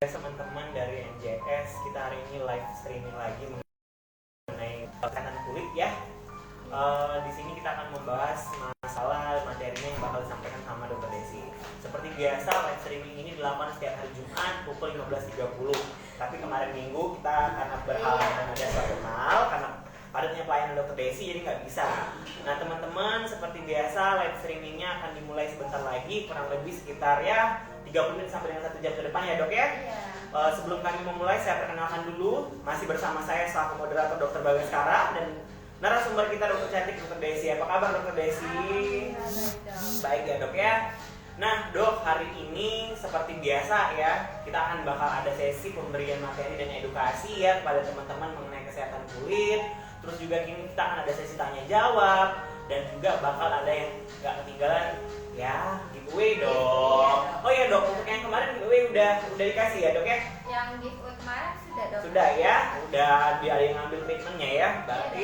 Teman-teman dari NJS, kita hari ini live streaming lagi mengenai kesehatan kulit ya. Di sini kita akan membahas masalah materinya yang bakal disampaikan sama Dr. Desi. Seperti biasa, live streaming ini dilakukan setiap hari Jumat pukul 15.30. Tapi kemarin Minggu kita karena berhalangan ada suatu hal, karena padatnya pelayanan Dr. Desi jadi nggak bisa. Nah teman-teman, seperti biasa live streamingnya akan dimulai sebentar lagi, kurang lebih sekitar ya 30 menit sampai dengan 1 jam ke depan ya dok ya. Sebelum kami memulai, saya perkenalkan dulu. Masih bersama saya selaku moderator Dr. Bagaskara dan narasumber kita Dr. Cantik, Dr. Desi. Apa kabar Dr. Desi? Baik ya dok ya. Nah dok, hari ini seperti biasa ya, kita akan bakal ada sesi pemberian materi dan edukasi ya kepada teman-teman mengenai kesehatan kulit. Terus juga kini kita akan ada sesi tanya jawab dan juga bakal ada yang gak ketinggalan ya, giveaway dong. Oh iya dok, untuk yang kemarin giveaway udah dikasih ya dok ya? Yang giveaway kemarin sudah dok. Sudah ya, udah ada yang ngambil treatmentnya ya, berarti.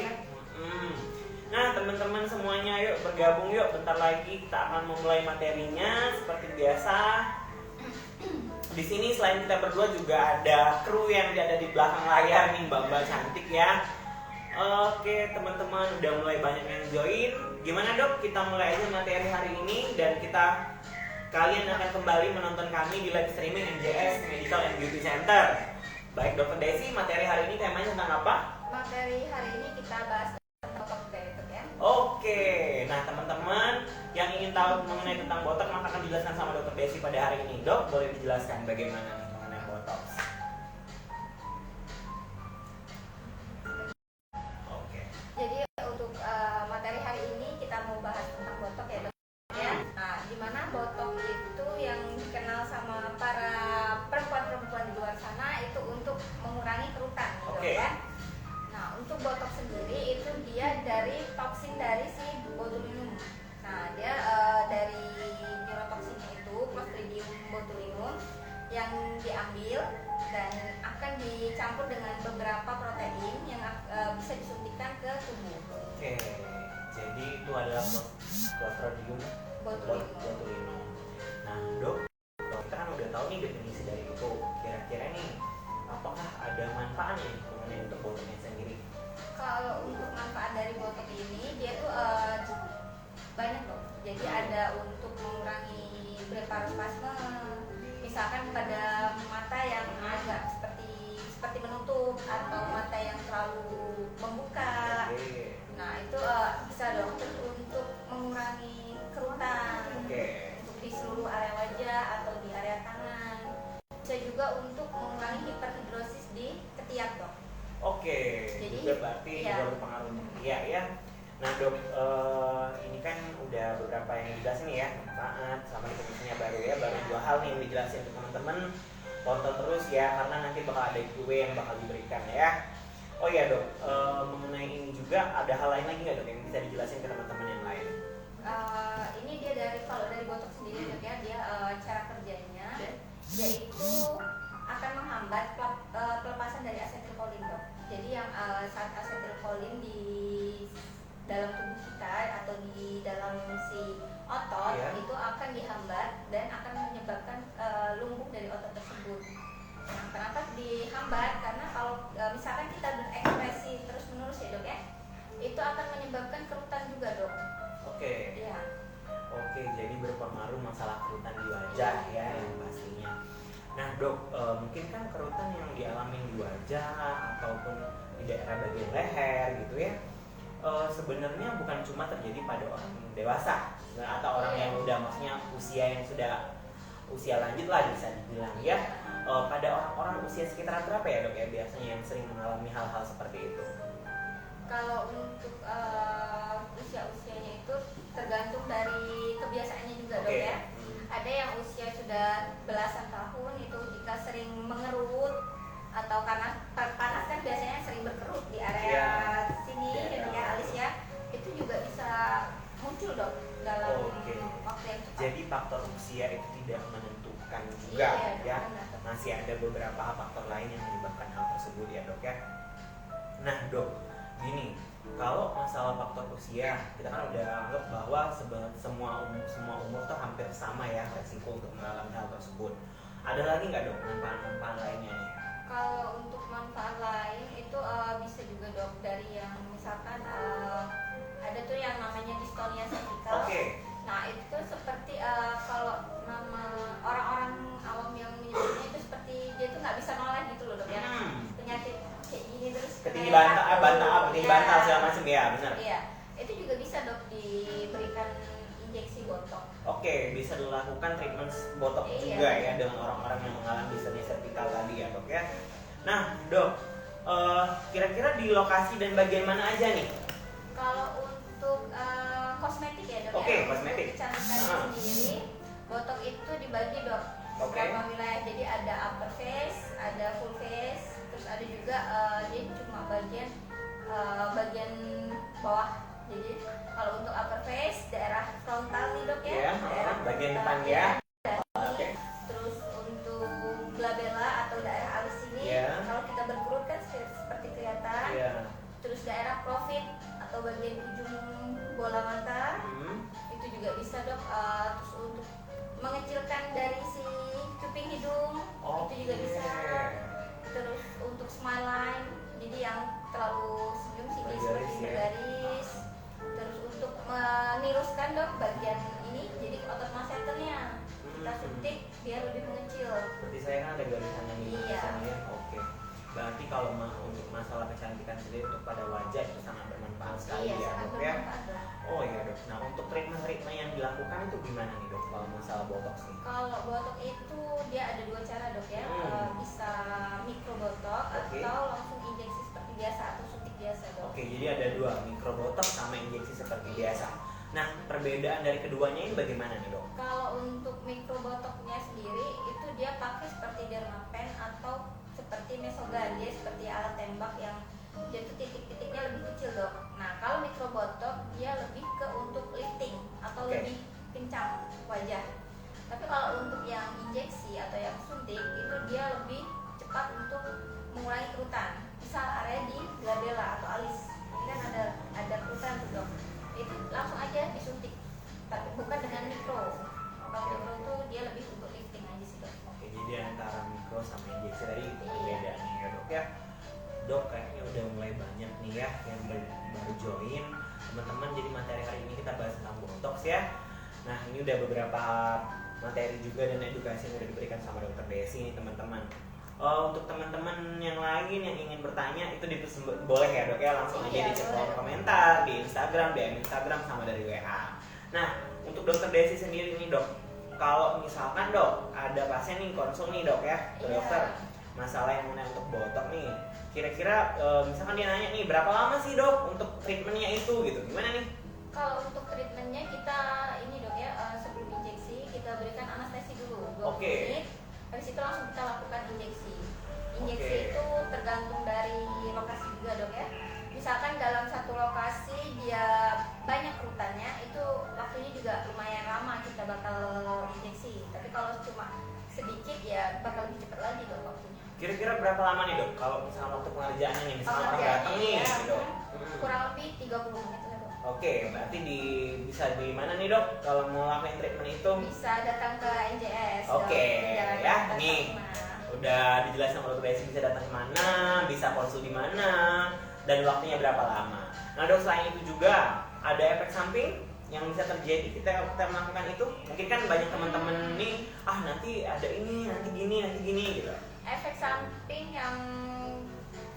Nah teman-teman semuanya, yuk bergabung yuk. Bentar lagi kita akan memulai materinya seperti biasa. Di sini selain kita berdua juga ada kru yang ada di belakang layar nih, Mbak cantik ya. Oke teman-teman, udah mulai banyak yang join. Gimana dok, kita mulai aja materi hari ini. Dan kalian akan kembali menonton kami di live streaming NJS Medical and Beauty Center. Baik Dr. Desi, materi hari ini temanya tentang apa? Materi hari ini kita bahas tentang botok ya. Oke, nah teman-teman yang ingin tahu mengenai tentang botok maka akan dijelaskan sama Dr. Desi pada hari ini. Dok, boleh dijelaskan bagaimana nih mengenai botok? Jadi untuk materi hari ini kita mau bahas tentang botok ya dok ya. Nah, dimana botok itu yang dikenal sama para perempuan-perempuan di luar sana itu untuk mengurangi kerutan gitu kan. Nah, untuk botok sendiri itu dia dari toksin dari si botulinum. Nah, dia dari neurotoksinnya itu Clostridium botulinum yang diambil dan akan dicampur dengan beberapa protein yang bisa disuntikkan ke tubuh. Oke, jadi itu adalah Clostridium botulinum. Nah dok, kita kan udah tahu nih definisi dari itu. Kira-kira nih, apakah ada manfaatnya mengenai untuk botoknya sendiri? Kalau untuk manfaat dari botok ini, dia tuh banyak loh. Jadi ada untuk mengurangi blefarospasme, misalkan pada mata yang agak seperti menutup atau mata yang terlalu membuka. Nah itu bisa dong untuk mengurangi kerutan untuk di seluruh area wajah atau di area tangan. Bisa juga untuk mengurangi hiperhidrosis di ketiak dok. Jadi juga berarti juga berpengaruh untuk ketiak ya. Nah dok, ini kan udah beberapa yang dijelasin ya, manfaat sama definisinya baru ya, baru 2 hal nih yang dijelasin untuk teman-teman. Tonton terus ya, karena nanti bakal ada giveaway yang bakal diberikan ya. Oh iya dok, mengenai ini juga ada hal lain lagi nggak dok yang bisa dijelasin ke teman-teman yang lain? Ini dia kalau dari botok sendiri dok ya, dia cara kerjanya yaitu akan menghambat pelepasan dari asetilkolin dok. Jadi yang saat asetilkolin di dalam tubuh kita atau di dalam si otot itu akan dihambat dan akan menyebabkan lumpuh dari otot tersebut. Nah, kenapa dihambat? Karena kalau misalkan kita berekspresi terus-menerus ya dok ya, itu akan menyebabkan kerutan juga dok. Oke, jadi berpengaruh masalah kerutan di wajah ya yang pastinya. Nah dok, mungkin kan kerutan yang dialami di wajah ataupun di daerah bagian leher gitu ya, sebenarnya bukan cuma terjadi pada orang dewasa atau orang yang udah maksudnya usia yang sudah usia lanjut lah bisa dibilang ya. Pada orang-orang usia sekitar berapa ya dok ya biasanya yang sering mengalami hal-hal seperti itu? Kalau untuk usia-usianya itu tergantung dari kebiasaannya juga dok ya. Ada yang usia sudah belasan tahun itu jika sering mengerut atau karena panas kan biasanya sering berkerut di area sini ya alis ya, itu juga bisa muncul dok dalam waktu yang cepat. Jadi faktor usia itu tidak menentukan juga ya. Masih ada beberapa faktor lain yang menyebabkan hal tersebut ya dok ya. Nah dok, gini, kalau masalah faktor usia, kita kan udah anggap bahwa semua umur tuh hampir sama ya resiko untuk mengalami hal tersebut. Ada lagi nggak dok manfaat-manfaat lainnya nih? Kalau untuk manfaat lain itu bisa juga dok dari yang misalkan ada tuh yang namanya dystonia cervical. Oke. Nah itu seperti kalau nama orang-orang awam yang menyebutnya itu seperti dia tuh nggak bisa noleh gitu loh dok ya. Penyakit kayak gini terus. Ketinggi bantal segala macam ya, benar. Iya, itu juga bisa dok diberikan injeksi botok. Oke, bisa dilakukan treatment botok juga ya dengan orang-orang yang mengalami dystonia cervical tadi ya dok ya. Nah dok, kira-kira di lokasi dan bagian mana aja nih? Kalau untuk kosmetik ya dok. Oke, kosmetik. Untuk kecantikan sendiri, botok itu dibagi dok beberapa wilayah. Jadi ada upper face, ada full face, terus ada juga dia cuma bagian bawah. Jadi kalau untuk upper face daerah frontal nih dok ya, daerah bagian depan ya. Terus untuk glabella atau daerah alis ini, kalau kita berkerut kan seperti kelihatan. Terus daerah profit atau bagian ujung bola mata, itu juga bisa dok. Terus untuk mengecilkan dari si cuping hidung, itu juga bisa. Terus untuk smile line, jadi yang terlalu senyum sih dia seperti garis. Terus untuk meniruskan dok bagian ini, jadi otot masseternya kita suntik biar lebih mengecil. Seperti saya kan ada garisannya di sana ya. Oke. Berarti kalau untuk masalah kecantikan sendiri untuk pada wajah itu sangat bermanfaat sekali ya dok ya. Oh iya dok. Nah untuk treatment yang dilakukan itu gimana nih dok kalau masalah botox nih? Kalau botox itu dia ada dua cara dok ya. Bisa mikrobotox atau langsung injeksi seperti biasa atau suntik biasa dok. Oke, jadi ada dua, mikrobotox sama injeksi seperti biasa. Nah perbedaan dari keduanya ini bagaimana nih dok? Kalau untuk mikrobotoxnya sendiri itu dia pakai seperti dermapen atau seperti mesogan, dia seperti alat tembak yang dia tuh titik-titiknya lebih kecil dok. Nah kalau mikrobotox dia lebih ke untuk lifting atau lebih kencang wajah. Tapi kalau untuk yang injeksi atau yang suntik itu dia lebih cepat untuk mengurangi kerutan. Misal area di glabella atau alis, ini kan ada kerutan tuh dok. Itu langsung aja disuntik, tapi bukan dengan mikro. Kalau mikro itu dia lebih untuk lifting aja sih dok. Oke, jadi antara mikro sama injeksi tadi itu perbedaannya ya dok ya. Dok kayaknya udah mulai banyak nih ya yang baru join teman-teman. Jadi materi hari ini kita bahas tentang botox ya. Nah ini udah beberapa materi juga dan edukasi yang udah diberikan sama dokter Desi nih teman-teman. Untuk teman-teman yang lain yang ingin bertanya itu boleh ya dok ya, langsung aja di kolom komentar di Instagram, DM Instagram sama dari WA. Nah untuk dokter Desi sendiri nih dok, kalau misalkan dok ada pasien nih konsul nih dok ya ke dokter masalah yang mengenai untuk botox nih, kira-kira misalkan dia nanya nih berapa lama sih dok untuk treatmentnya itu gitu, gimana nih? Kalau untuk treatmentnya kita ini dok ya, sebelum injeksi kita berikan anestesi dulu 20 menit. Habis itu langsung kita lakukan injeksi. Injeksi itu tergantung dari lokasi juga dok ya. Misalkan dalam satu lokasi dia banyak rutannya, itu waktunya juga lumayan lama kita bakal injeksi. Tapi kalau cuma sedikit ya bakal lebih cepat lagi dok waktunya. Kira-kira berapa lama nih dok kalau misalnya waktu pengerjaannya nih, misalnya orang datang nih gitu? Kurang lebih 30 menit lah dok. Oke, berarti bisa di mana nih dok kalau mau lakukan treatment itu? Bisa datang ke NJS. Oke, ya nih udah dijelasin sama dokter Desi bisa datang kemana, bisa konsul di mana, dan waktunya berapa lama. Nah dok, selain itu juga ada efek samping yang bisa terjadi kita melakukan itu. Mungkin kan banyak teman-teman nih, nanti ada ini, nanti gini gitu. Efek samping yang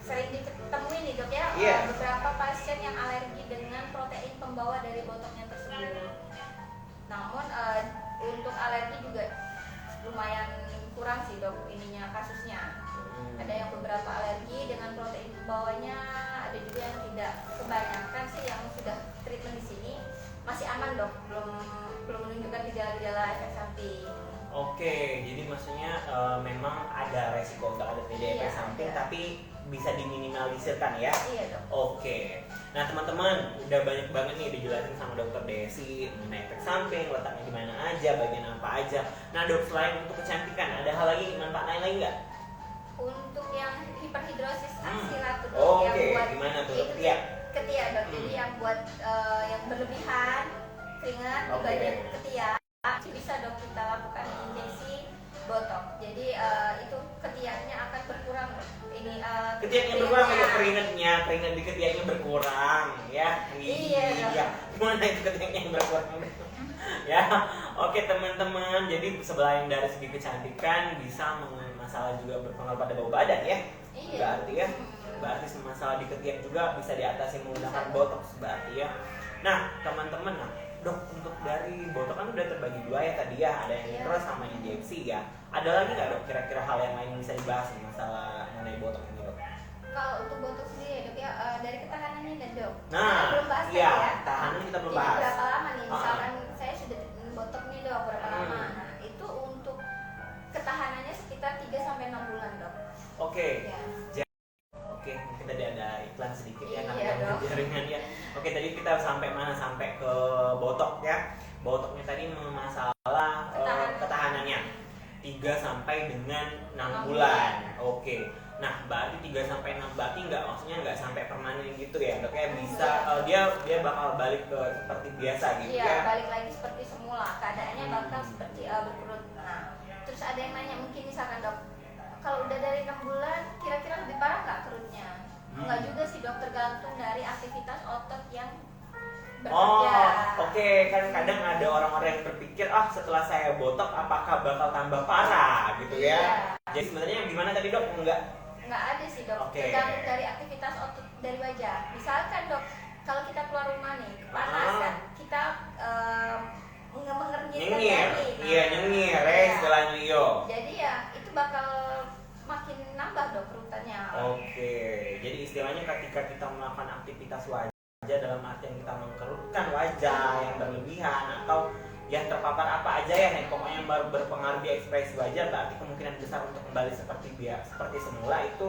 sering ditemui nih dok ya, beberapa pasien yang alergi dengan protein pembawa dari botoxnya tersebut. Namun untuk alergi juga lumayan kurang sih dok ininya kasusnya. Ada yang beberapa alergi dengan protein pembawanya, ada juga yang tidak. Kebanyakan sih yang sudah treatment di sini masih aman dok, belum menunjukkan gejala-gejala efek samping. Oke, jadi maksudnya memang ada resiko untuk ada efek samping, tapi bisa diminimalisirkan ya? Iya dok. Oke, nah teman-teman udah banyak banget nih dijelasin sama dokter Desi mengenai efek samping, letaknya di mana aja, bagian apa aja. Nah dok, selain untuk kecantikan, ada hal lagi, manfaat lain lagi nggak? Untuk yang hiperhidrosis aksila tuh dok, yang buat gimana tuh dok? Ketiak dok, jadi yang buat yang berlebihan keringat di bagian ketiak, bisa dok kita lakukan injeksi botok. Jadi itu ketiaknya akan berkurang. Ini Ketiaknya berkurang ya, keringat di ketiaknya berkurang ya. Iya. Gimana itu ketiaknya yang berkurang? Ya, oke teman-teman. Jadi selain dari segi kecantikan bisa masalah juga berpengaruh pada bau badan ya. Iya. Berarti masalah di ketiak juga bisa diatasi menggunakan botox berarti ya. Nah teman-teman, dok, untuk dari botox kan udah terbagi dua ya tadi ya, ada yang micro sama injeksi ya. Ada lagi nggak dok kira-kira hal yang lain yang bisa dibahas nih masalah mengenai botox ini dok? Kalau untuk botox sendiri dok ya, dari ketahanannya dan dok. Nah, kita belum bahas iya, tadi ya. tahanan kita belum Jadi bahas. berapa lama nih? Misalkan saya sudah botok nih dok, berapa lama? Nah itu untuk ketahanannya sekitar 3-6 bulan dok. Oke. Ya. Oke, mungkin tadi ada iklan sedikit ya, Iya, karena jaringan ya. Oke, tadi kita sampai mana? Sampai ke botok ya. Botoknya tadi masalah ketahanannya 3 sampai dengan 6 bulan. Oke. Nah, berarti 3 sampai 6 berarti maksudnya nggak sampai permanen gitu ya. Dok ya bisa dia bakal balik ke seperti biasa gitu ya. Iya, balik lagi seperti semula. Keadaannya bakal seperti berkerut. Nah, terus ada yang nanya mungkin misalkan dok, kalau udah dari 6 bulan kira-kira lebih parah nggak kerutnya? Enggak juga sih dok, tergantung dari aktivitas otot yang bekerja. Oke. Kan kadang ada orang-orang yang berpikir setelah saya botok apakah bakal tambah parah gitu ya. Iya. Jadi sebenarnya gimana tadi dok? Nggak ada sih dok, tergantung dari aktivitas otot dari wajah. Misalkan dok, kalau kita keluar rumah nih kepanasan, kita nyengir, nyengir, istilahnya iyo. Jadi ya itu bakal makin nambah dok kerutannya. Oke, jadi istilahnya ketika kita melakukan aktivitas wajah dalam artian kita mengkerutkan wajah yang berlebihan atau ya terpapar apa aja ya, pokoknya yang berpengaruh di ekspresi wajah, berarti kemungkinan besar untuk kembali seperti semula itu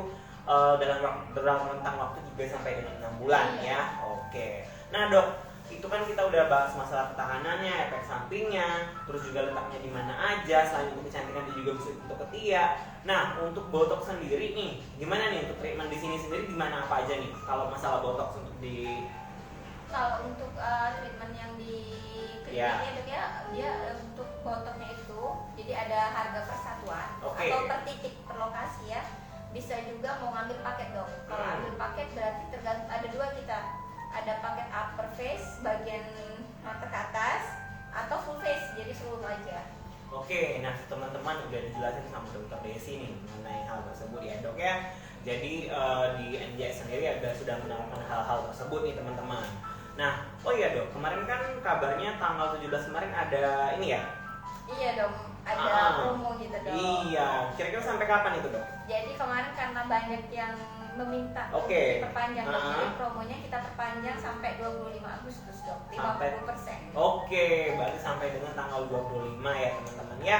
dalam rentang waktu 3 sampai dengan 6 bulan ya. Oke. Nah dok, itu kan kita udah bahas masalah ketahanannya, efek sampingnya, terus juga letaknya di mana aja, selain untuk kecantikan dia juga bisa untuk ketiak. Nah, untuk botox sendiri nih, gimana nih untuk treatment di sini sendiri gimana apa aja nih kalau masalah botox untuk di treatment yang di kliniknya dok ya, dia untuk botoxnya itu jadi ada harga per satuan atau per titik per lokasi ya. Bisa juga mau ngambil paket dok. Kalau ambil paket berarti tergantung, ada dua kita. Ada paket upper face bagian mata ke atas atau full face jadi seluruh wajah. Oke, nah teman-teman udah dijelasin sama Dokter Desi nih mengenai hal tersebut ya dok ya. Jadi di NJS sendiri sudah menerapkan hal-hal tersebut nih teman-teman. Nah, oh iya dok, kemarin kan kabarnya tanggal 17 kemarin ada ini ya? Iya dok, ada promo gitu dok. Iya, kira-kira sampai kapan itu dok? Jadi kemarin karena banyak yang meminta untuk diperpanjang dok, jadi promonya kita perpanjang sampai 25 Agustus dok, 50%. Oke, berarti sampai dengan tanggal 25 ya teman-teman ya.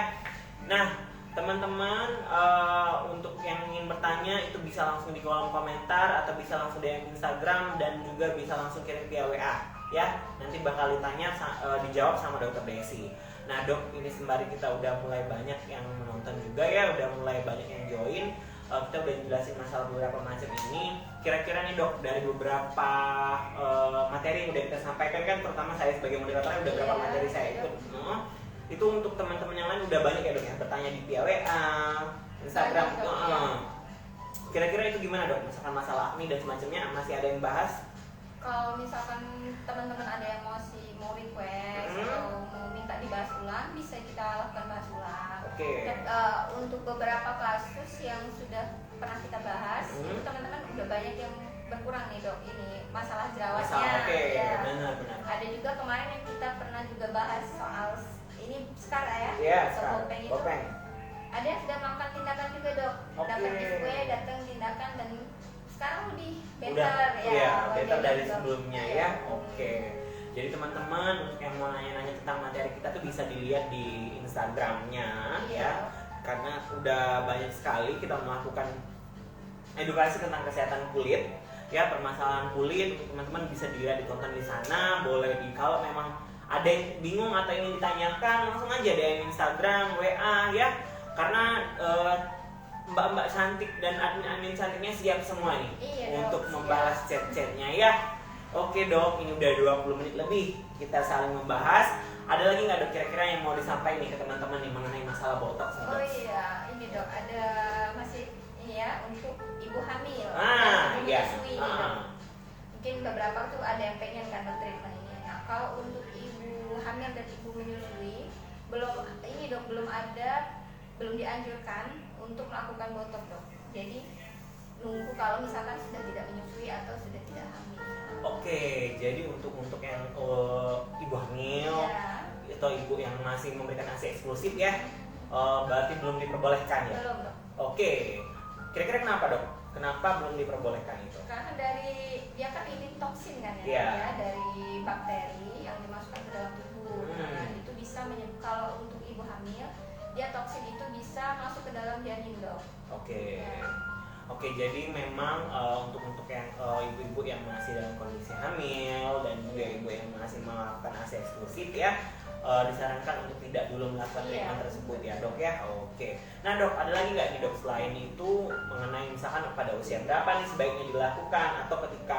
Nah teman-teman, untuk yang ingin bertanya itu bisa langsung di kolom komentar atau bisa langsung di Instagram dan juga bisa langsung kirim via WA ya. Nanti bakal ditanya dijawab sama Dokter Desi. Nah dok, ini sembari kita udah mulai banyak yang menonton juga ya, udah mulai banyak yang join. Kita udah jelasin masalah beberapa macam ini. Kira-kira nih dok, dari beberapa materi yang udah kita sampaikan kan, pertama saya sebagai moderator udah berapa materi saya ikut. Itu untuk teman-teman yang lain udah banyak ya dok yang bertanya di via WA, Instagram. Kira-kira itu gimana dok? Misalkan masalah acne dan semacamnya masih ada yang bahas? Kalau misalkan teman-teman ada yang mau request atau mau minta dibahas ulang, bisa kita lakukan bahas ulang. Dan, untuk beberapa kasus yang sudah pernah kita bahas, itu teman-teman udah banyak yang berkurang nih dok, ini masalah jerawatnya. Benar. Ada juga kemarin yang kita pernah juga bahas soal ini sekarang bopeng itu. Ada yang sudah melakukan tindakan juga dok, dapat giveaway, datang tindakan dan sekarang lebih better better dari sebelumnya ya. Oke. Jadi teman-teman untuk yang mau nanya-nanya tentang materi kita tuh bisa dilihat di Instagramnya ya, karena udah banyak sekali kita melakukan edukasi tentang kesehatan kulit ya, permasalahan kulit. Teman-teman bisa dilihat, ditonton di sana. Boleh kalau memang ada yang bingung atau ingin ditanyakan langsung aja DM Instagram, WA ya, karena mbak-mbak cantik dan admin cantiknya siap semua nih untuk membalas chat-chatnya ya. Oke dok, ini udah 20 menit lebih kita saling membahas. Ada lagi nggak dok kira-kira yang mau disampaikan nih ke teman-teman nih mengenai masalah botox nih, Oh dok? iya, ini dok ada masih ini ya untuk ibu hamil Ah, dan ibu iya. menyusui nih, dok. Mungkin beberapa tuh ada yang pengen kan dok treatment ini. Nah kalau untuk ibu hamil dan ibu menyusui belum dianjurkan untuk melakukan botox dok. Jadi nunggu kalau misalkan sudah tidak menyusui atau sudah tidak hamil. Oke, jadi untuk yang ibu hamil Iya. atau ibu yang masih memberikan ASI eksklusif ya, berarti belum diperbolehkan ya? Belum dok. Oke, kira-kira kenapa dok? Kenapa belum diperbolehkan itu? Karena dari dia kan ini toksin kan ya, Iya. ya dari bakteri yang dimasukkan ke dalam tubuh. Nah, itu bisa kalau untuk ibu hamil dia toksin itu bisa masuk ke dalam janin dok. Oke. Ya. Oke, jadi memang untuk yang ibu-ibu yang masih dalam kondisi hamil dan juga ibu yang masih melakukan ASI eksklusif ya, disarankan untuk tidak dulu melakukan Iya. treatment tersebut ya dok ya. Oke. Nah dok, ada lagi nggak nih dok selain itu mengenai misalkan pada usia berapa nih sebaiknya dilakukan atau ketika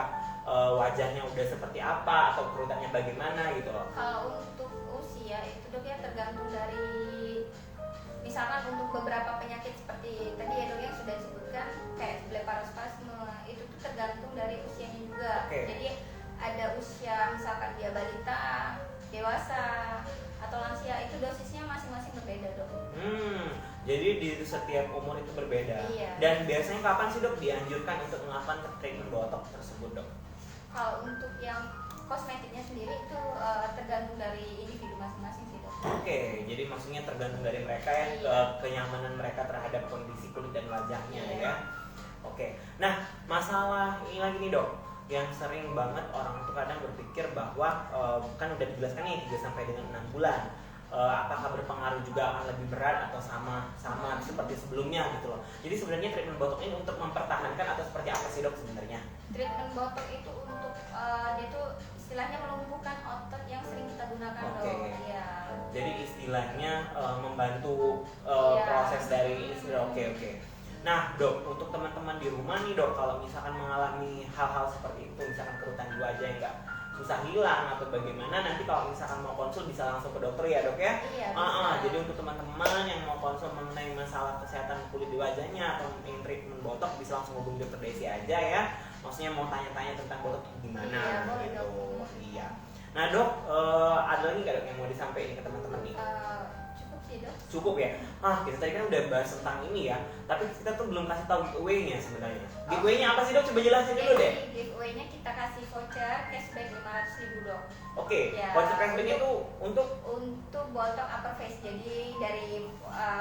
wajahnya udah seperti apa atau kerutannya bagaimana gitu loh? Kalau untuk usia itu dok ya tergantung dari misalkan untuk beberapa penyakit seperti tadi ya dok yang sudah disebutkan kayak blefarospasme itu tuh tergantung dari usianya juga. Oke. Jadi ada usia misalkan dia balita, dewasa atau lansia itu dosisnya masing-masing berbeda dok. Jadi di setiap umur itu berbeda. Iya. Dan biasanya kapan sih dok dianjurkan untuk melakukan treatment botox tersebut dok? Kalau untuk yang kosmetiknya sendiri itu tergantung dari individu masing-masing sih dok. Oke, jadi maksudnya tergantung dari mereka ya, Iya. kenyamanan mereka terhadap kondisi kulit dan wajahnya Iya. ya. Oke, nah masalah ini lagi nih dok, yang sering banget orang tuh kadang berpikir bahwa kan udah dijelaskan nih 3 sampai dengan 6 bulan. Apakah berpengaruh juga akan lebih berat atau sama seperti sebelumnya gitu loh. Jadi sebenarnya treatment botox ini untuk mempertahankan atau seperti apa sih dok sebenarnya? Treatment botox itu untuk dia tuh istilahnya melumpuhkan otot yang sering kita gunakan Oke. dok. Iya. Jadi istilahnya membantu Iya. proses dari istilah. Oke. Nah dok, untuk teman-teman di rumah nih dok, kalau misalkan mengalami hal-hal seperti itu, misalkan kerutan di wajah yang nggak susah hilang atau bagaimana, nanti kalau misalkan mau konsul bisa langsung ke dokter ya dok ya. Iya, bisa. Jadi untuk teman-teman yang mau konsul mengenai masalah kesehatan kulit di wajahnya atau ingin treatment botox bisa langsung hubungi dokter Desi aja ya. Maksudnya mau tanya-tanya tentang botox gimana Iya, boleh, gitu. dok. Iya. Nah dok, ada lagi nggak dok yang mau disampaikan ke teman-teman nih? Cukup sih dok. Cukup ya. Kita tadi kan udah bahas tentang ini ya, tapi kita tuh belum kasih tahu giveaway-nya sebenarnya. Giveaway-nya apa sih dok? Coba jelasin dulu deh. Jadi giveaway-nya kita kasih voucher cashback 500.000 dok. Oke, Ya, voucher cashback itu untuk Untuk botox upper face, jadi dari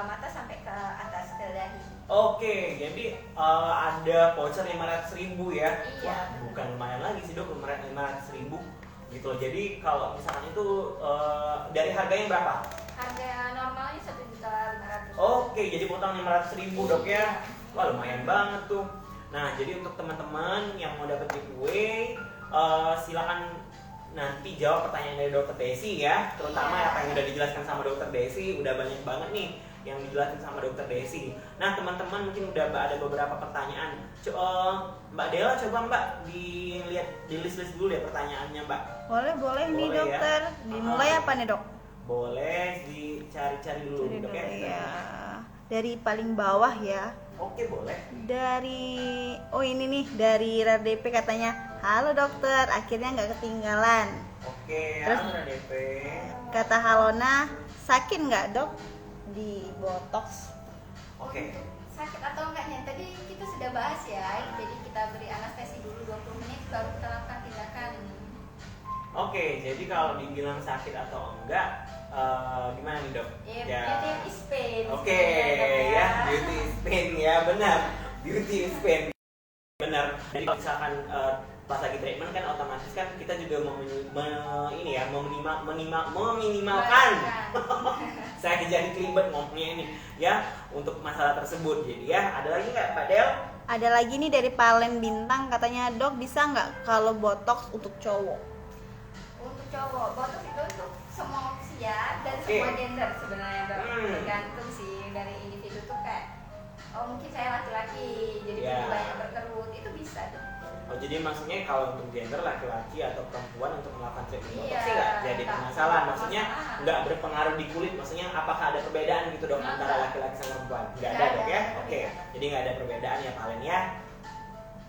mata sampai ke atas ke dahi. Oke, jadi ada voucher 500.000 ya. Iya. Wah, bukan lumayan lagi sih dok, 500.000 gitu loh. Jadi kalau misalkan itu dari harganya berapa? Harga normalnya 1.500.000. Oke, jadi potong 500.000 dok ya. Wah lumayan banget tuh. Nah jadi untuk teman-teman yang mau dapat giveaway, silakan nanti jawab pertanyaan dari dokter Desi ya. Terutama Iya. apa yang udah dijelaskan sama dokter Desi, udah banyak banget nih yang dijelaskan sama dokter Desi. Nah teman-teman mungkin udah ada beberapa pertanyaan. Mbak Dela coba Mbak dilihat di list dulu ya pertanyaannya Mbak. Boleh nih Boleh ya. dokter. Dimulai apa nih dok? Boleh dicari-cari dulu Cari dok dulu ya. ya. Dari paling bawah ya. Oke boleh. Ini nih dari RDP katanya, halo dokter, akhirnya nggak ketinggalan. Oke, Terus? halo DP. Kata Halona, sakit nggak dok di botox? Oke. Untuk sakit atau enggaknya tadi kita sudah bahas ya. Jadi kita beri anestesi dulu 20 menit baru kita lakukan tindakan. Oke, jadi kalau dibilang sakit atau enggak, gimana nih dok? Ya, beauty is pain. Oke, ya, beauty is pain ya, benar. Beauty is pain. Benar. Jadi kalau misalkan pas lagi treatment kan otomatis kan kita juga meminimalkan. Saya jadi kelibet ngomongnya ini ya untuk masalah tersebut. Jadi ya, ada lagi nggak Pak Del? Ada lagi nih dari Palen Bintang katanya, dok bisa nggak kalau botox untuk cowok? Untuk cowok, botox itu untuk semua usia dan Oke. semua gender sebenarnya dok. Hmm. Tergantung sih dari individu tuh kayak, oh mungkin saya laki-laki jadi Ya. lebih banyak berkerut, itu bisa dok. Oh, jadi maksudnya kalau untuk gender laki-laki atau perempuan untuk melakukan treatment botox Iya, sih nggak jadi nggak permasalahan. Maksudnya permasalahan. nggak berpengaruh di kulit. Maksudnya apakah ada perbedaan gitu dok Nggak. antara laki-laki sama perempuan? Nggak Nggak ada dok ya? ada. Oke. Jadi nggak ada perbedaan ya kalian ya.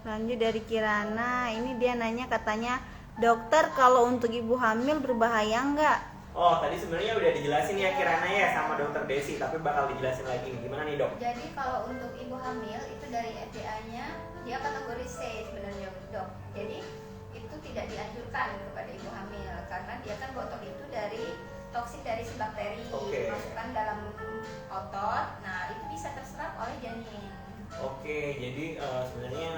Lanjut dari Kirana, ini dia nanya katanya, dokter kalau untuk ibu hamil berbahaya nggak? Oh, tadi sebenarnya udah dijelasin ya Kirana ya sama dokter Desi, tapi bakal dijelasin lagi nih. Gimana nih dok? Jadi kalau untuk ibu hamil itu dari FDA-nya dia kategori C sebenarnya dok. Jadi itu tidak dianjurkan kepada ibu hamil karena dia kan botok itu dari toksik dari si bakteri Oke. masukkan dalam otot. Nah itu bisa terserap oleh janin. Oke, jadi sebenarnya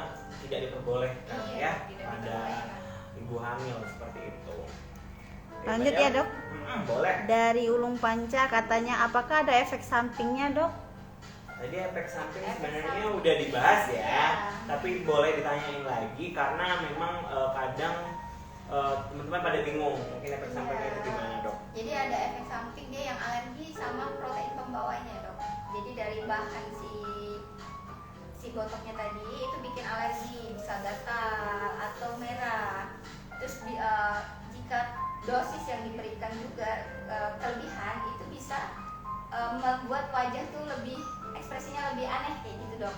tidak diperbolehkan Iya, ya tidak pada diperbolehkan. ibu hamil seperti itu. Lanjut ya, Dok. Boleh. Dari Ulung Panca katanya, apakah ada efek sampingnya dok? Tadi efek samping Efek sebenarnya samping. udah dibahas ya, Iya. tapi boleh ditanyain lagi karena memang kadang teman-teman pada bingung mungkin efek sampingnya itu gimana dok? Jadi ada efek samping dia yang alergi sama protein pembawanya dok. Jadi dari bahan si botoknya tadi itu bikin alergi, bisa gatal atau merah. Terus jika dosis yang diberikan juga kelebihan itu bisa membuat wajah tuh lebih ekspresinya lebih aneh kayak gitu dok.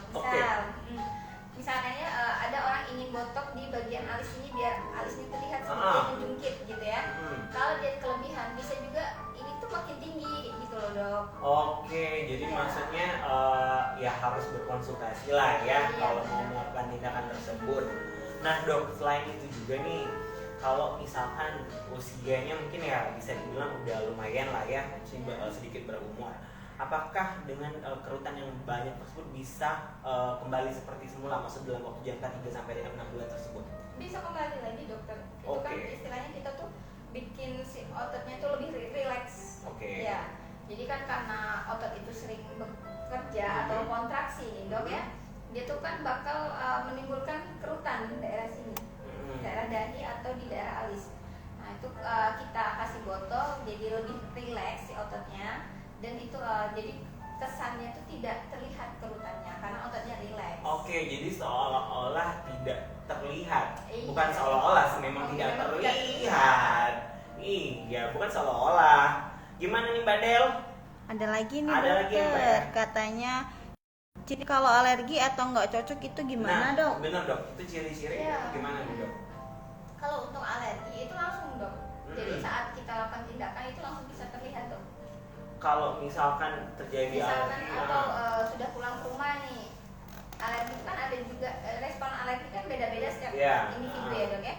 Misalnya ada orang ingin botok di bagian alis ini biar alisnya terlihat seperti menjungkit gitu ya. Kalau dia kelebihan bisa juga ini tuh makin tinggi gitu loh dok. Oke, jadi Iya. maksudnya ya harus berkonsultasi lah ya Iya, kalau mau benar. melakukan tindakan tersebut. Nah dok, selain itu juga nih, kalau misalkan usianya mungkin ya bisa dibilang udah lumayan lah ya, sedikit berumur. Apakah dengan kerutan yang banyak tersebut bisa kembali seperti semula, maksud dalam waktu jangka 3 sampai dengan 6 bulan tersebut? Bisa kembali lagi dokter. Itu kan Oke. istilahnya kita tuh bikin si ototnya tuh lebih rileks. Oke. Ya. Jadi kan karena otot itu sering bekerja atau kontraksi nih dok ya, dia tuh kan bakal menimbulkan kerutan di daerah sini, daerah dahi atau di daerah alis. Nah itu kita kasih botol jadi lebih rileks si ototnya dan itu jadi kesannya tuh tidak terlihat kerutannya karena ototnya rileks. Oke, jadi seolah-olah tidak terlihat. Iya. Bukan seolah-olah sih, memang tidak Memang tidak terlihat. Iya, bukan seolah-olah. Gimana nih Mbak Del? Ada lagi nih Ada lagi ya, Mbak, dokter, ya? katanya, jadi kalau alergi atau nggak cocok itu gimana Nah, dok? bener dok, itu ciri-ciri Iya. gimana nih dok? Kalau untuk alergi itu langsung dok. Jadi Hmm. saat kita lakukan tindakan itu langsung bisa terlihat dok. Kalau misalkan terjadi Misalkan alergi, atau sudah pulang ke rumah nih, alergi itu kan ada juga respon alergi kan beda-beda setiap Iya. individu ya dok ya.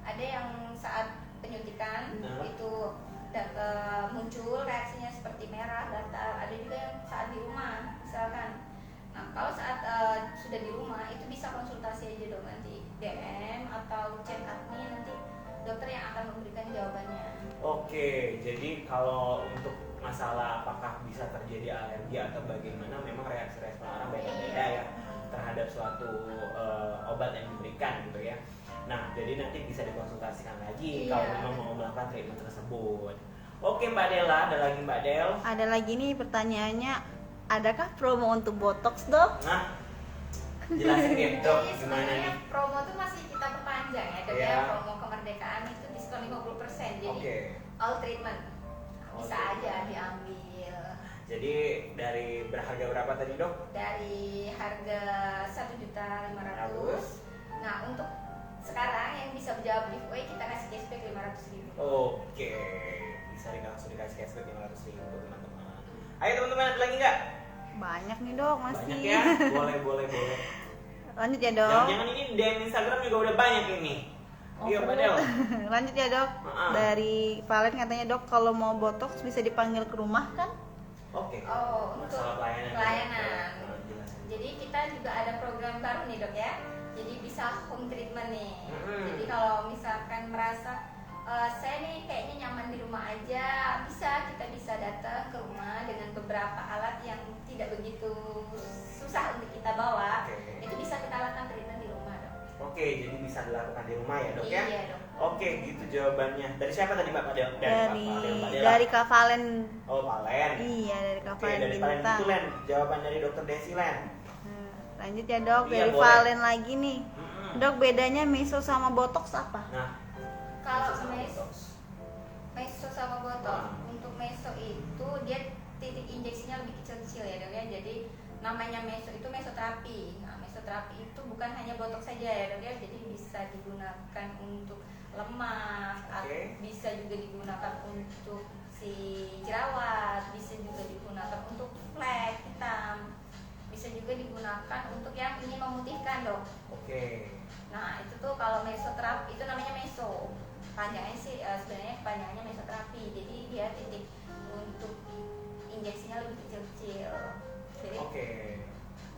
Ada yang saat penyuntikan Nah. itu muncul reaksinya seperti merah, gatal. Ada juga yang saat di rumah misalkan. Nah kalau saat sudah di rumah itu bisa konsultasi aja dok nanti DM atau chat admin, nanti dokter yang akan memberikan jawabannya. Oke, jadi kalau untuk masalah apakah bisa terjadi alergi atau bagaimana, memang reaksi respon orang beda-beda ya terhadap suatu obat yang diberikan gitu ya. Nah, jadi nanti bisa dikonsultasikan lagi Iya. kalau memang mau melakukan treatment tersebut. Oke Mbak Dela, ada lagi Mbak Del? Ada lagi nih pertanyaannya, adakah promo untuk botox dok? Nah, jelasin deh dok, Jadi gimana sebenarnya nih? promo tuh masih kita perpanjang ya dok Iya. ya. Promo kemerdekaan itu diskon 50%. Jadi Oke. all treatment bisa All aja treatment. diambil Jadi dari berharga berapa tadi dok? dari harga 1.500.000. Nah untuk sekarang yang bisa menjawab giveaway kita kasih cashback 500.000. Oke, bisa langsung dikasih cashback 500.000 teman-teman. Ayo teman-teman, ada lagi nggak? Banyak nih dok, masih. Banyak ya? Boleh. Lanjut ya dok. Jangan-jangan ini DM Instagram juga udah banyak ini. Iya Mbak Del. Lanjut ya dok. Heeh. Dari Valen katanya, dok kalau mau botox bisa dipanggil ke rumah kan? Oke. Oh, untuk Masalah pelayanan. pelayanan. Jelasin. Jadi kita juga ada program baru nih dok ya. Jadi bisa home treatment nih. Hmm. Jadi kalau misalkan merasa saya nih kayaknya nyaman di rumah aja, kita bisa datang ke rumah dengan beberapa alat yang tidak begitu susah untuk kita bawa. Oke. Itu bisa kita lakukan treatment di rumah dok. Oke, jadi bisa dilakukan di rumah ya dok ya? Iya dok. Oke, gitu jawabannya. Dari siapa tadi Mbak Del? Mbak Dela. Dari Kak Valen. Oh, Valen. Iya, dari Kak Oke, Valen dari Valen Bintang. itu Len. Jawaban dari Dokter Desi Len. Lanjut ya dok, Iya, dari boleh. Valen lagi nih. Dok, bedanya meso sama botox apa? Nah, Kalau sama meso botox. sama botox, Ah. untuk meso itu dia titik injeksinya lebih kecil-kecil ya dok ya. Jadi namanya meso itu mesoterapi. Nah, mesoterapi itu bukan hanya botox saja ya dok ya. Jadi bisa digunakan untuk lemak, Oke. bisa juga digunakan untuk si jerawat, bisa juga digunakan untuk flek hitam, bisa juga digunakan untuk yang ingin memutihkan dok. Oke. Nah itu tuh kalau mesoterapi itu namanya meso. Panjangnya sih sebenarnya kepanjangannya mesoterapi. Jadi dia titik untuk injeksinya lebih kecil-kecil. Jadi Oke.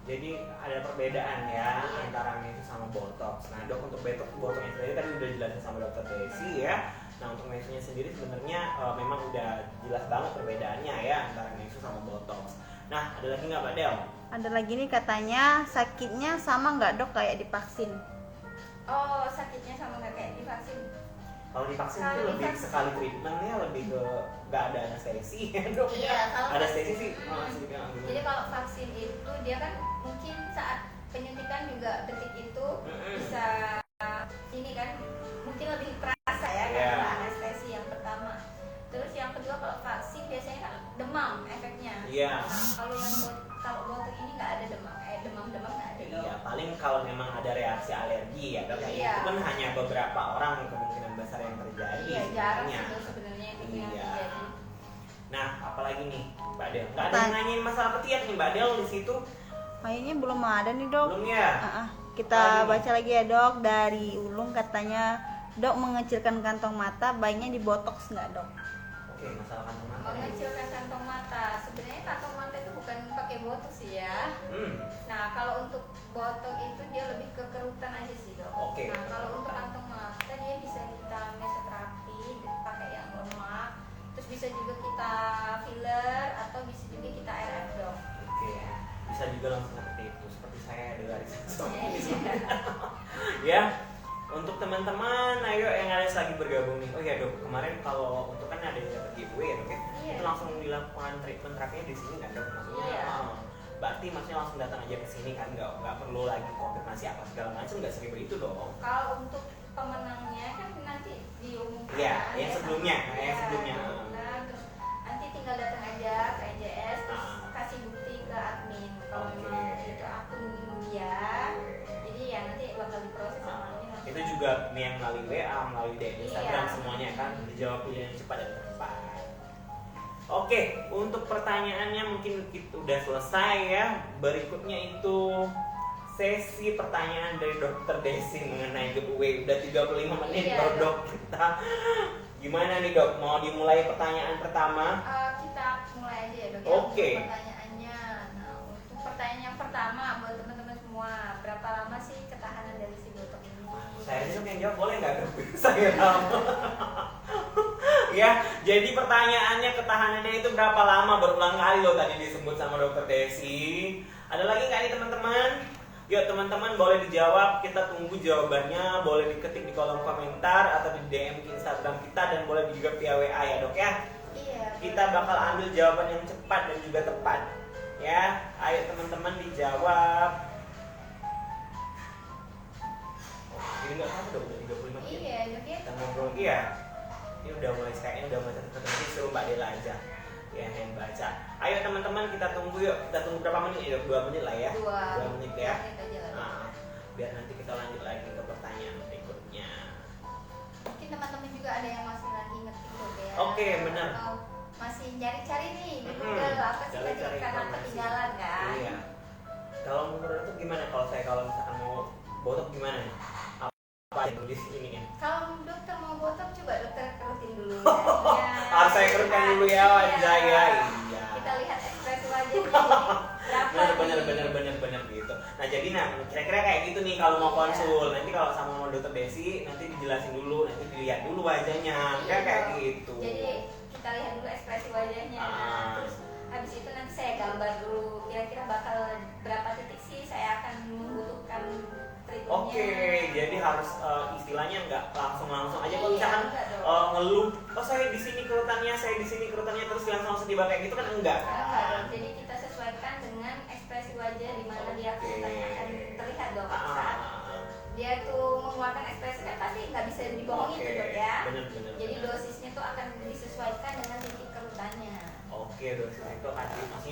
Jadi ada perbedaan ya Iya. antara meso sama botox. Nah, Dok, untuk botoxnya sendiri tadi udah jelasin sama Dokter Desi ya. Nah, untuk mesonya sendiri sebenarnya memang udah jelas banget perbedaannya ya antara meso sama botox. Nah, ada lagi nggak Mbak Del? Ada lagi nih katanya sakitnya sama nggak dok kayak divaksin? oh sakitnya sama nggak kayak divaksin? Kalau divaksin Kalau itu lebih divaksin- sekali treatmentnya lebih ke nggak ada anestesi ya Dok. Iya, kalau Ada vaksin- anestesi sih. Sedikit Jadi kalau vaksin itu dia kan mungkin saat penyuntikan juga detik itu Mm-mm. bisa ini kan mungkin lebih terasa ya Iya. karena anestesi yang pertama. Terus yang kedua kalau vaksin biasanya kan demam efeknya. Iya. Nah, kalau yang kalau botok ini nggak ada demam, demam nggak ada. Iya, paling kalau memang ada reaksi alergi ya, Dok. Iya. Itu kan hanya beberapa orang yang kemungkinan besar yang terjadi. Iya, jarang sebenarnya. sih sebenarnya itu yang Iya. terjadi. Nah, apalagi nih, Mbak Del? Nggak ada yang nanyain masalah ketiak nih, Mbak Del di situ? Kayaknya belum ada nih dok. Belum ya? Kita Lagi nih. baca lagi ya dok. Dari Ulung katanya, dok mengecilkan kantong mata baiknya di botox nggak dok? Oke, masalah kantong mata. nih. Mengecilkan kantong mata. Sebenarnya kantong mata itu bukan pakai botok sih ya. Hmm, Nah, kalau untuk botok itu dia lebih ke kerutan aja sih dok. Oke. Nah, kalau untuk kantong mata dia bisa kita mesoterapi pakai yang lemak. Terus bisa juga kita filler atau bisa juga kita RF dok. oke. Bisa juga langsung seperti itu, seperti saya ada garis Iya. Ya, untuk teman-teman, ayo yang ada lagi bergabung nih. Oh ya Dok, kemarin kalau untuk kan ada yang dapat giveaway ya Dok ya, Iya. itu langsung dilakukan treatment terapinya di sini kan Dok? Maksudnya, Iya. berarti maksudnya langsung datang aja ke sini kan, nggak perlu lagi konfirmasi apa segala macam, nggak seribet itu dong. Kalau untuk pemenangnya kan nanti diumumkan. Iya, ya, yang sebelumnya, sama- yang iya, sebelumnya. diumumkan, terus nanti tinggal datang aja ke NJS terus Ah. kasih bukti ke admin kalau Oke. memang itu akun dia. Jadi ya nanti bakal diproses sama admin. langsung. Itu juga yang melalui WA, melalui DM Instagram Iya. semuanya kan dijawab pilihan cepat dan tepat. Oke, untuk pertanyaannya mungkin kita udah selesai ya. Berikutnya itu sesi pertanyaan dari Dokter Desi mengenai giveaway. Udah 35 menit Iya, loh Dok. Dok kita. Gimana nih Dok? Mau dimulai pertanyaan pertama? Kita mulai aja ya dok ya Oke. untuk pertanyaannya. Nah untuk pertanyaan yang pertama buat teman-teman semua, berapa lama sih ketahanan dari si botok ini? Saya aja yang jawab boleh nggak Dok? Saya tahu. Ya, jadi pertanyaannya ketahanannya itu berapa lama? Berulang kali loh tadi disebut sama Dokter Desi. Ada lagi nggak nih teman-teman? Yuk teman-teman boleh dijawab, kita tunggu jawabannya. Boleh diketik di kolom komentar atau di DM ke Instagram kita dan boleh juga via WA ya Dok ya. Iya. Kita bakal ambil jawaban yang cepat dan juga tepat. Ya, ayo teman-teman dijawab. Oh, ini nggak apa udah 35 menit. Iya dok ya. Kita ngobrol lagi ya. Ini udah mulai kayaknya udah mulai tertentu suruh Mbak Dela aja ya yang baca. Ayo teman-teman kita tunggu yuk. Kita tunggu berapa menit ya? 2 menit lah ya. 2 menit ya. Menit aja lah. Nah, biar nanti kita lanjut lagi ke pertanyaan berikutnya. Mungkin teman-teman juga ada yang masih lagi ngetik dok ya. Oke, benar. Atau masih cari-cari nih di Mm-mm. Google apa sih tadi Cari-cari karena informasi. ketinggalan kan? Iya. Kalau menurut itu gimana kalau misalkan mau botok gimana nih? Apa yang di sini ya? Kalau dokter mau botok coba dokter kerutin dulu. Ya. Harus saya kerutkan dulu ya wajah ya. Iya. Kita lihat ekspresi wajahnya. Berapa Bener gitu. Nah jadi kira-kira kayak gitu nih kalau mau Iya. konsul. Nanti kalau sama Dokter Desi nanti dijelasin dulu, nanti dilihat dulu wajahnya. Iya, Kayak dong. gitu. Jadi kita lihat dulu ekspresi wajahnya. Ah. Terus habis itu nanti saya gambar dulu kira-kira bakal berapa titik sih saya akan membutuhkan treatmentnya. Oke, jadi harus istilahnya nggak langsung aja. Kalau Iya, misalkan enggak dong. ngeluh, oh saya di sini kerutannya, terus langsung tiba kayak gitu kan enggak Enggak kan? dong. Jadi kita sesuaikan dengan ekspresi wajah di mana dia Oke. kerutannya akan terlihat dong Ah, saat dia tuh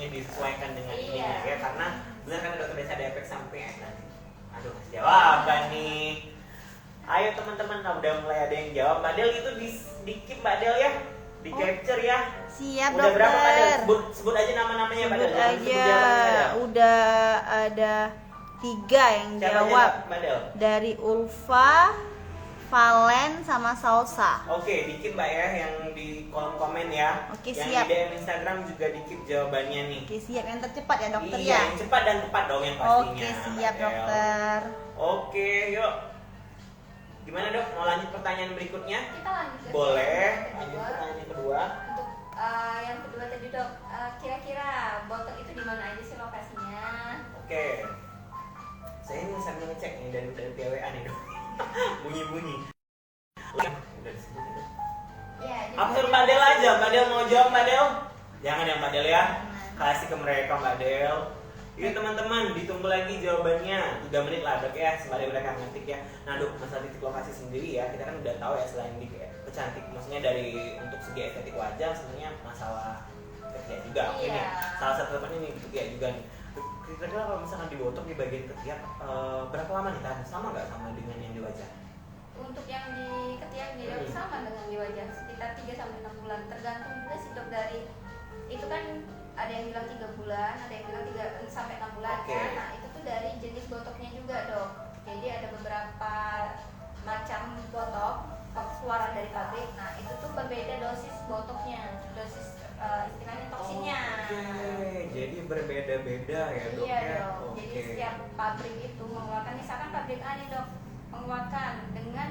maksudnya disesuaikan dengan Iya. ininya ya, karena benar kan dokter Desa ada efek samping nanti. Aduh, kasih jawaban nih. Ayo teman-teman, nah, udah mulai ada yang jawab. Mbak Del itu di keep Mbak Del ya, di capture ya. Siap Udah berapa Mbak Del? dokter. Sebut aja nama-namanya Mbak Del. Sebut Jangan sebut aja. jawabannya, Mbak Del. Udah ada 3 yang Siapa aja, jawab. Mbak Del? Dari Ulfa, Valen, sama Salsa. Oke, dikit Mbak ya yang di kolom komen ya. Oke, yang siap. di DM Instagram juga dikit jawabannya nih. Oke, siap yang tercepat ya dokter Iya, ya. yang cepat dan tepat dong yang pastinya. Oke, siap Mbak Del. dokter. Oke, yuk. Gimana dok? Mau lanjut pertanyaan berikutnya? Kita lanjut ke Boleh. pertanyaan Lanjut kedua. pertanyaan yang kedua. Untuk yang kedua tadi dok, kira-kira botok itu di mana aja sih lokasinya? Oke. Saya ini sambil ngecek nih dari PWA nih dok. Bunyi-bunyi. Udah disebutin dok. Ya, Apa suruh Mbak Del aja? Mbak Del mau jawab Mbak Del? Jangan ya Mbak Del ya. Kasih ke mereka Mbak Del. Yuk teman-teman, ditunggu lagi jawabannya. 3 menit lah dok ya, sembari mereka ngetik ya. Nah dok, masalah titik lokasi sendiri ya, kita kan udah tahu ya selain di kecantik, maksudnya dari untuk segi estetik wajah, sebenarnya masalah ketiak juga. Oke Iya. nih, salah satu tempatnya nih ketiak juga nih. Kira-kira kalau misalkan dibotok di bagian ketiak, berapa lama nih tahan? Sama nggak sama dengan yang di wajah? Untuk yang di ketiak nih dok, sama dengan di wajah sekitar 3-6 bulan, tergantung juga sih dok dari itu kan ada yang bilang 3 bulan, ada yang bilang 3-6 bulan Oke. kan. Nah itu tuh dari jenis botoknya juga dok. Jadi ada beberapa macam botok keluaran dari pabrik. Nah itu tuh berbeda dosis botoknya, dosis istilahnya toksinnya. Oke, jadi berbeda-beda ya dok Iya ya. dok. Jadi setiap pabrik itu mengeluarkan, misalkan pabrik A nih dok mengeluarkan dengan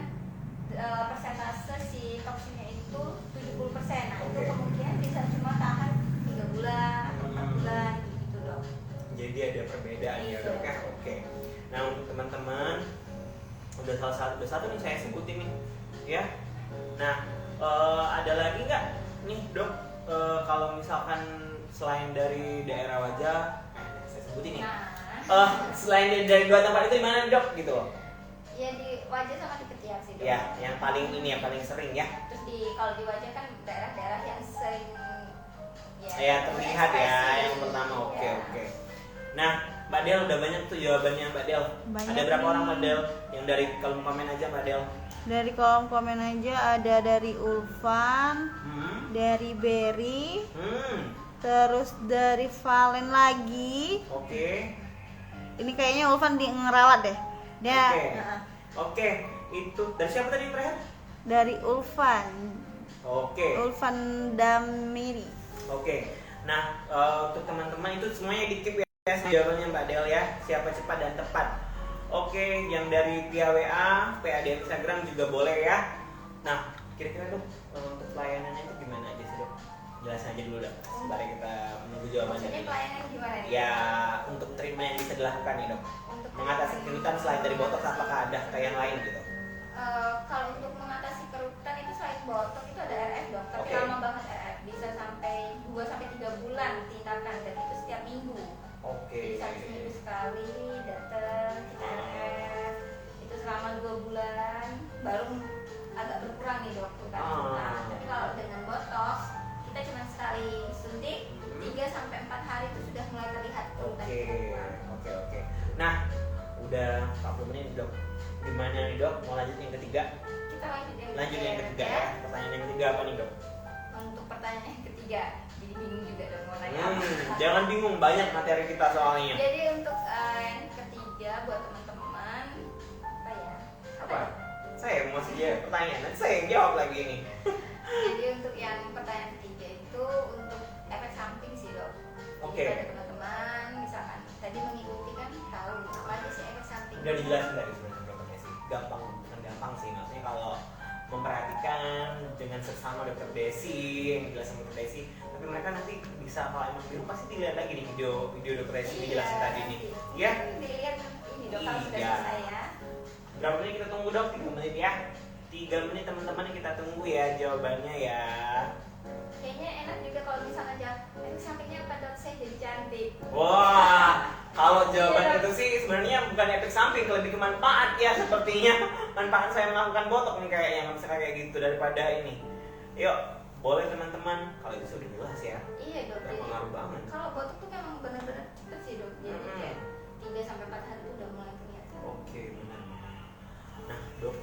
persentase si toksinnya itu 70%. Nah itu Oke. kemungkinan bisa cuma tahan 3 bulan atau 4 bulan gitu dok. Jadi ada perbedaan ya Iya. dok ya. Oke. Nah untuk teman-teman udah satu nih saya sebutin nih ya. Nah ada lagi nggak nih dok kalau misalkan selain dari daerah wajah, saya sebutin nih. Nah Selain dari 2 tempat itu di mana nih, dok gitu? ya di wajah sama di ketiak sih dok. Ya, yang paling ini yang paling sering ya. Terus kalau di wajah kan daerah-daerah yang sering Ya terlihat ya ekspresi. yang pertama. Oke Ya. oke. Nah Mbak Del udah banyak tuh jawabannya Mbak Del. Banyak Ada berapa nih. orang Mbak Del? Yang dari kolom komen aja Mbak Del. Dari kolom komen aja ada dari Ulfan, dari Berry, terus dari Valen lagi. Oke. Ini kayaknya Ulfan di ngeralat deh. Dia Oke. Oke, itu dari siapa tadi yang terakhir? dari Ulfan, Oke. Ulfan Damiri. Oke. Nah, untuk teman-teman itu semuanya di-keep ya jawabannya Mbak Del ya. Siapa cepat dan tepat. Oke, yang dari via WA, PA di Instagram juga boleh ya. Nah, kira-kira dok untuk pelayanannya itu gimana aja sih dok? Jelasin aja dulu dok, sembari kita menunggu jawabannya. Maksudnya pelayanan gimana nih? Ya, untuk treatment yang bisa dilakukan nih dok. Untuk Mengatasi kerutan selain dari botox, apakah ada kayak yang lain gitu? Kalau untuk mengatasi kerutan itu selain botok itu ada RF dok, tapi Oke. lama banget RF, bisa sampai 2-3 bulan tindakan dan itu setiap minggu. Oke. Jadi satu minggu sekali datang kita RF itu selama 2 bulan baru agak berkurang nih dok kerutan. Ah. Tapi kalau dengan botox kita cuma sekali suntik 3-4 hari itu sudah mulai terlihat kerutan. Oke. Nah, udah 40 menit dok. Gimana nih dok? Mau lanjut yang ketiga? Kita Lanjut yang ketiga ya. Pertanyaan yang ketiga apa nih dok? Untuk pertanyaan yang ketiga, jadi bingung juga dong mau nanya apa. Jangan bingung, banyak materi kita soalnya. Jadi untuk yang ketiga buat teman-teman apa ya? Apa? Saya yang masih jawab pertanyaan, nanti saya yang jawab lagi ini. Jadi untuk yang pertanyaan ketiga itu untuk efek samping sih dok. Oke. Jadi pada teman-teman misalkan tadi mengikuti kan tahu apa aja sih efek samping. Udah dijelasin tadi sebenarnya dokternya sih. Gampang, bukan gampang sih. Maksudnya kalau memperhatikan dengan seksama dokter Desi, yang dijelasin dokter Desi, tapi mereka nanti bisa kalau emang bingung pasti dilihat lagi nih video dokter Desi dijelasin tadi nih. Ya? Dilihat ini dok kalau sudah Iya. selesai ya. Berapa menit kita tunggu dok? 3 menit ya. 3 menit teman-teman kita tunggu ya jawabannya ya. Kayaknya enak juga kalau misalnya jawab efek sampingnya apa dok, saya jadi cantik. Wah, kalau jawaban itu sih sebenarnya bukan efek samping, lebih ke manfaat ya sepertinya. Manfaat saya melakukan botok nih kayaknya, nggak bisa kayak gitu daripada ini. Yuk, boleh teman-teman. Kalau itu sudah jelas ya. Iya dok. Jadi Berpengaruh banget. kalau botok tuh memang benar-benar cepet sih dok. Jadi kayak 3-4 hari tuh udah mulai kelihatan. Oke, benar. Nah, Dok,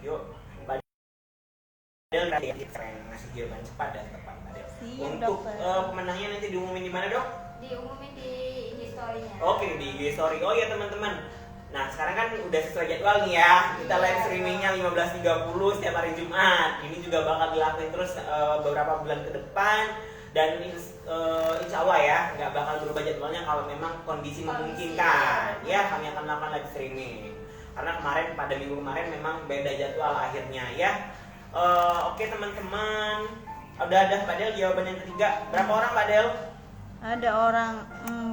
yuk Padel ngasih jawaban cepat dan tepat Padel. Siap, Untuk dokter. pemenangnya nanti diumumin di mana, Dok? Diumumin di IG story-nya. Oke, di IG story. Oh ya teman-teman. Nah, sekarang kan udah sesuai jadwal nih ya. Kita live streamingnya 15.30 setiap hari Jumat. Ini juga bakal dilakuin terus beberapa bulan ke depan. Dan insya Allah ya, nggak bakal berubah jadwalnya kalau memang kondisi memungkinkan. Ya, kami akan melakukan live streaming. Karena kemarin, pada minggu kemarin memang beda jadwal akhirnya ya. Oke teman-teman. Udah ada Padel jawaban yang ketiga. Berapa orang Padel? Ada orang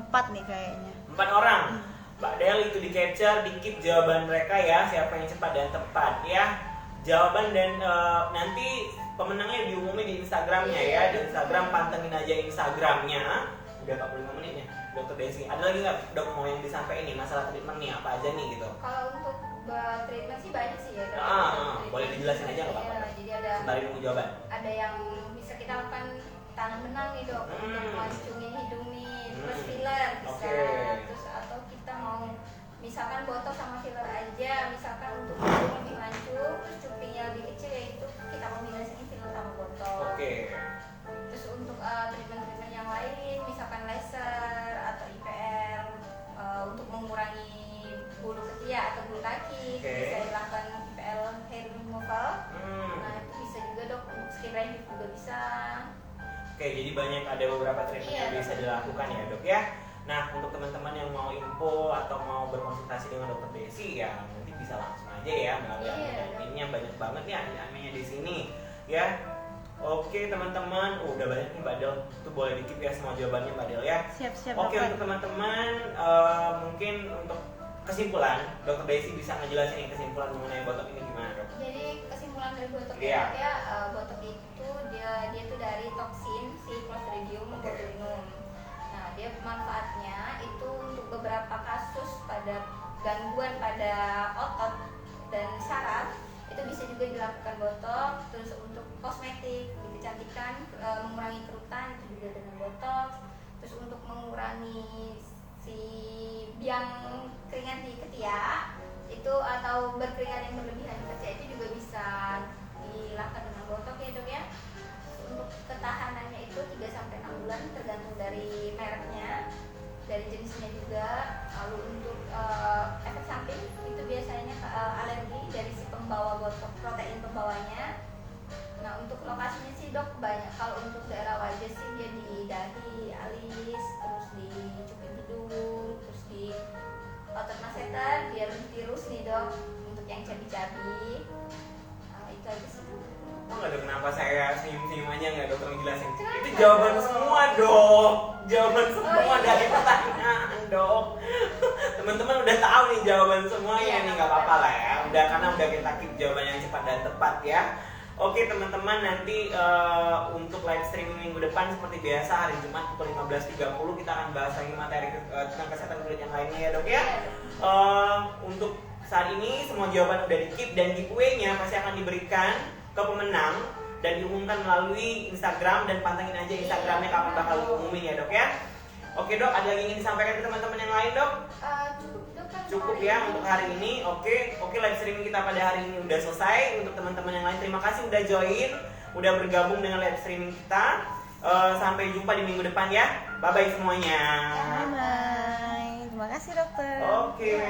4 nih kayaknya. 4 orang. Mbak Del itu di capture, di keep jawaban mereka ya, siapa yang cepat dan tepat ya. Jawaban dan nanti pemenangnya diumumin di Instagramnya ya, di Instagram, pantengin aja Instagramnya. Udah 45 menit ya, Dokter Desi. Ada lagi nggak dok mau yang disampaikan nih masalah treatment nih apa aja nih gitu? Kalau untuk treatment sih banyak sih ya. Boleh dijelasin aja nggak apa-apa. Iya, jadi ada Sembari nunggu jawaban. ada yang bisa kita lakukan tanam benang nih dok, untuk melancungin hidung nih, terus filler bisa, Oke. terus atau kita mau misalkan botok sama filler aja, misalkan untuk hidung lebih lancung, terus cupingnya lebih kecil yaitu kita kombinasiin filler sama botok. Oke. Terus untuk treatment-treatment yang lain, misalkan laser atau IPL untuk mengurangi bulu ketiak atau bulu kaki, Oke. bisa dilakukan IPL hair removal. Nah itu bisa juga dok, untuk skin relief juga bisa. Oke, jadi banyak ada beberapa treatment yang bisa dilakukan ya dok ya. Nah untuk teman-teman yang mau info atau mau berkonsultasi dengan Dokter Desi ya nanti bisa langsung aja ya melalui adminnya, banyak banget nih adminnya di sini ya. Oke teman-teman, udah banyak nih Mbak Del, itu boleh di-keep ya semua jawabannya Mbak Del ya. Siap-siap Oke dokter. untuk teman-teman mungkin untuk kesimpulan Dokter Desi bisa ngejelasin yang kesimpulan mengenai botok ini gimana dok? Jadi kesimpulan dari botok Iya. ya, botok itu dia tuh dari toksin si Clostridium botulinum. Nah dia manfaatnya itu untuk beberapa kasus pada gangguan pada otot dan saraf itu bisa juga dilakukan botok. Terus untuk kosmetik, kecantikan, mengurangi kerutan itu juga dengan botok. Terus untuk mengurangi si biang keringat di ketiak itu atau berkeringat yang berlebihan di ketiak itu juga bisa dilakukan dengan botok ya dok ya. Untuk ketahanannya itu 3-6 bulan tergantung dari mereknya, dari jenisnya juga. Lalu untuk efek samping itu biasanya alergi dari si pembawa botok, protein pembawanya. Nah untuk lokasinya sih dok banyak. Kalau untuk daerah wajah sih dia di dahi, alis, terus di cuping hidung, terus di otot masseter, biar virus nih dok. Untuk yang cabi-cabi, itu aja sih. Oh nggak dok, kenapa saya senyum-senyum aja nggak dokter ngejelasin? Kenapa? Itu jawaban semua dok, jawaban semua iya. dari pertanyaan dok. Teman-teman udah tahu nih jawaban semuanya Iya, nih, nggak apa-apa lah ya. Udah karena udah kita keep jawaban yang cepat dan tepat ya. Oke teman-teman, nanti untuk live streaming minggu depan seperti biasa hari Jumat pukul 15.30 kita akan bahas lagi materi tentang kesehatan kulit yang lainnya ya dok ya. Untuk saat ini semua jawaban udah di keep dan giveaway-nya pasti akan diberikan ke pemenang dan diumumkan melalui Instagram, dan pantengin aja Instagramnya kapan bakal diumumin ya dok ya. Oke dok, ada lagi yang ingin disampaikan ke teman-teman yang lain dok? Cukup dok kan Cukup ya untuk hari ini. Oke live streaming kita pada hari ini udah selesai. Untuk teman-teman yang lain terima kasih udah join, udah bergabung dengan live streaming kita. Sampai jumpa di minggu depan ya. Bye bye semuanya. Bye bye. Terima kasih dokter. Oke.